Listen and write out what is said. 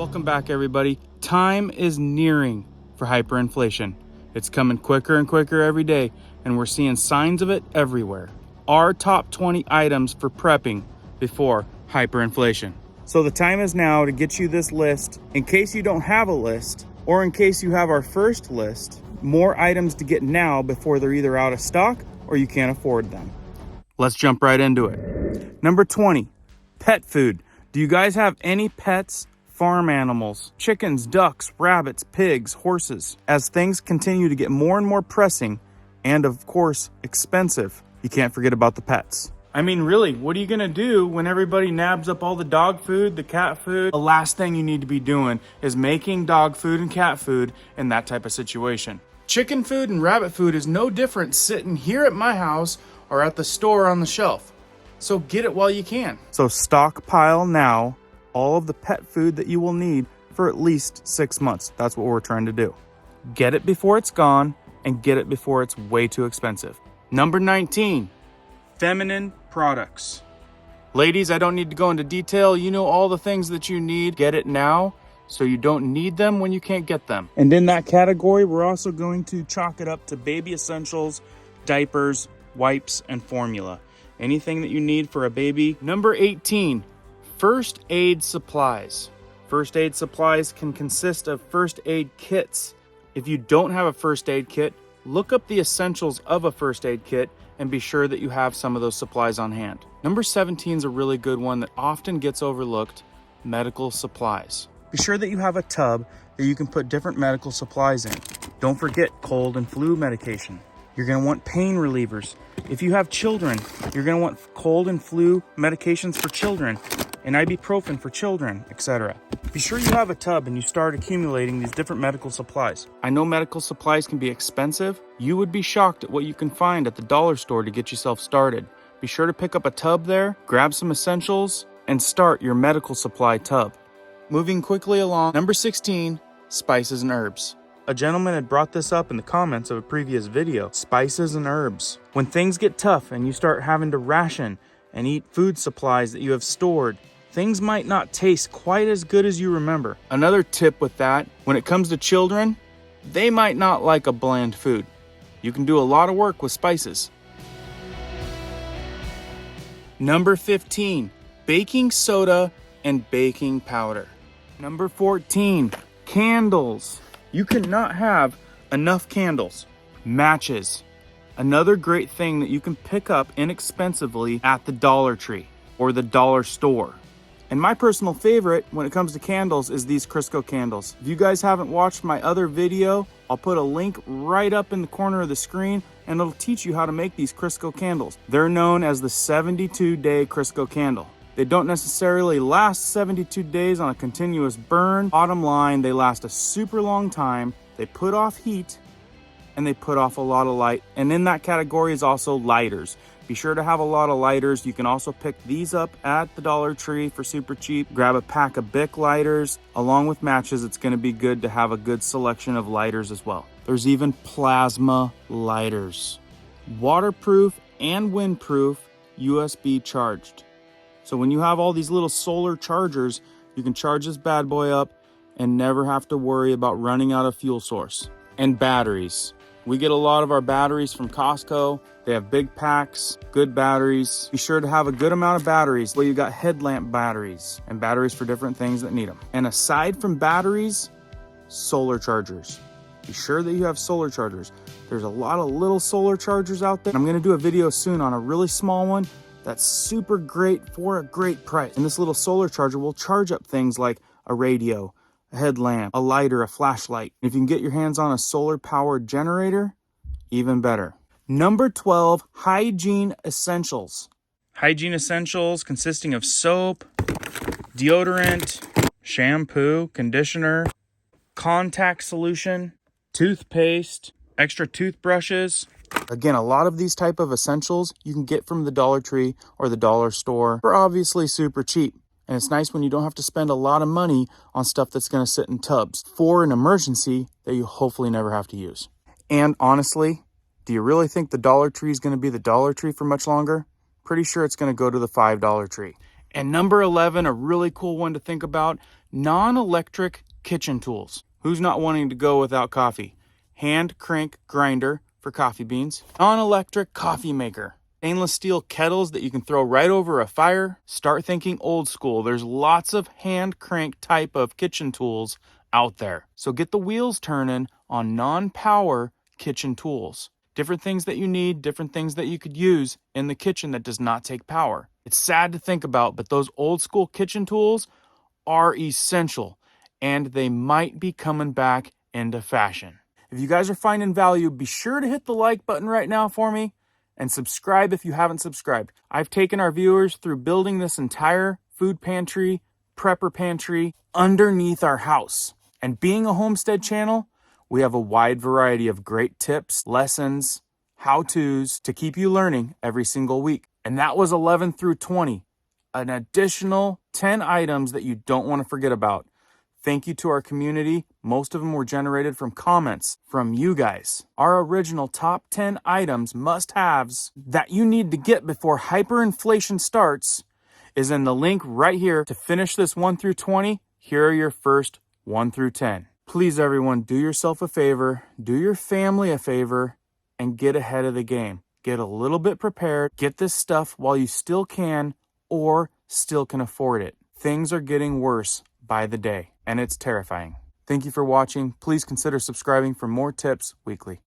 Welcome back, everybody. Time is nearing for hyperinflation. It's coming quicker and quicker every day, and we're seeing signs of it everywhere. Our top 20 items for prepping before hyperinflation. So the time is now to get you this list. In case you don't have a list, or in case you have our first list, more items to get now before they're either out of stock or you can't afford them. Let's jump right into it. Number 20, pet food. Do you guys have any pets? Farm animals, chickens, ducks, rabbits, pigs, horses. As things continue to get more and more pressing and of course expensive, you can't forget about the pets. I mean, really, what are you gonna do when everybody nabs up all the dog food, the cat food? The last thing you need to be doing is making dog food and cat food in that type of situation. Chicken food and rabbit food is no different sitting here at my house or at the store on the shelf. So get it while you can. So stockpile now all of the pet food that you will need for at least 6 months. That's what we're trying to do. Get it before it's gone and get it before it's way too expensive. Number 19, feminine products. Ladies, I don't need to go into detail. You know all the things that you need. Get it now so you don't need them when you can't get them. And in that category, we're also going to chalk it up to baby essentials, diapers, wipes, and formula. Anything that you need for a baby. Number 18, first aid supplies. First aid supplies can consist of first aid kits. If you don't have a first aid kit, look up the essentials of a first aid kit and be sure that you have some of those supplies on hand. Number 17 is a really good one that often gets overlooked, medical supplies. Be sure that you have a tub that you can put different medical supplies in. Don't forget cold and flu medication. You're gonna want pain relievers. If you have children, you're gonna want cold and flu medications for children, and ibuprofen for children, etc. Be sure you have a tub and you start accumulating these different medical supplies. I know medical supplies can be expensive. You would be shocked at what you can find at the dollar store to get yourself started. Be sure to pick up a tub there, grab some essentials, and start your medical supply tub. Moving quickly along, number 16, spices and herbs. A gentleman had brought this up in the comments of a previous video, spices and herbs. When things get tough and you start having to ration and eat food supplies that you have stored, things might not taste quite as good as you remember. Another tip with that, when it comes to children, they might not like a bland food. You can do a lot of work with spices. Number 15, baking soda and baking powder. Number 14, candles. You cannot have enough candles. Matches. Another great thing that you can pick up inexpensively at the Dollar Tree or the dollar store. And my personal favorite when it comes to candles is these CRISCO candles. If you guys haven't watched my other video, I'll put a link right up in the corner of the screen and it'll teach you how to make these CRISCO candles. They're known as the 72-day CRISCO candle. They don't necessarily last 72 days on a continuous burn. Bottom line, they last a super long time. They put off heat and they put off a lot of light. And in that category is also lighters. Be sure to have a lot of lighters. You can also pick these up at the Dollar Tree for super cheap. Grab a pack of Bic lighters. Along with matches, it's going to be good to have a good selection of lighters as well. There's even plasma lighters. Waterproof and windproof, USB charged. So when you have all these little solar chargers, you can charge this bad boy up and never have to worry about running out of fuel source. And batteries. We get a lot of our batteries from Costco. They have big packs, good batteries. Be sure to have a good amount of batteries. Well, you got headlamp batteries and batteries for different things that need them. And aside from batteries, solar chargers. Be sure that you have solar chargers. There's a lot of little solar chargers out there. I'm gonna do a video soon on a really small one that's super great for a great price. And this little solar charger will charge up things like a radio, a headlamp, a lighter, a flashlight. If you can get your hands on a solar powered generator, even better. Number 12, hygiene essentials. Hygiene essentials consisting of soap, deodorant, shampoo, conditioner, contact solution, toothpaste, extra toothbrushes. Again, a lot of these type of essentials you can get from the Dollar Tree or the dollar store for obviously super cheap. And it's nice when you don't have to spend a lot of money on stuff that's going to sit in tubs for an emergency that you hopefully never have to use. And honestly, do you really think the Dollar Tree is going to be the Dollar Tree for much longer? Pretty sure it's going to go to the $5 tree. And number 11, a really cool one to think about, non-electric kitchen tools. Who's not wanting to go without coffee? Hand crank grinder for coffee beans, non-electric coffee maker, stainless steel kettles that you can throw right over a fire. Start thinking old school. There's lots of hand crank type of kitchen tools out there. So get the wheels turning on non-power kitchen tools. Different things that you need, different things that you could use in the kitchen that does not take power. It's sad to think about, but those old school kitchen tools are essential, and they might be coming back into fashion. If you guys are finding value, be sure to hit the like button right now for me and subscribe if you haven't subscribed. I've taken our viewers through building this entire food pantry, prepper pantry underneath our house. And being a homestead channel, we have a wide variety of great tips, lessons, how-tos to keep you learning every single week. And that was 11 through 20, an additional 10 items that you don't want to forget about. Thank you to our community. Most of them were generated from comments from you guys. Our original top 10 items, must-haves that you need to get before hyperinflation starts is in the link right here. To finish this 1 through 20, here are your first 1 through 10. Please, everyone, do yourself a favor, do your family a favor, and get ahead of the game. Get a little bit prepared. Get this stuff while you still can or still can afford it. Things are getting worse by the day, and it's terrifying. Thank you for watching. Please consider subscribing for more tips weekly.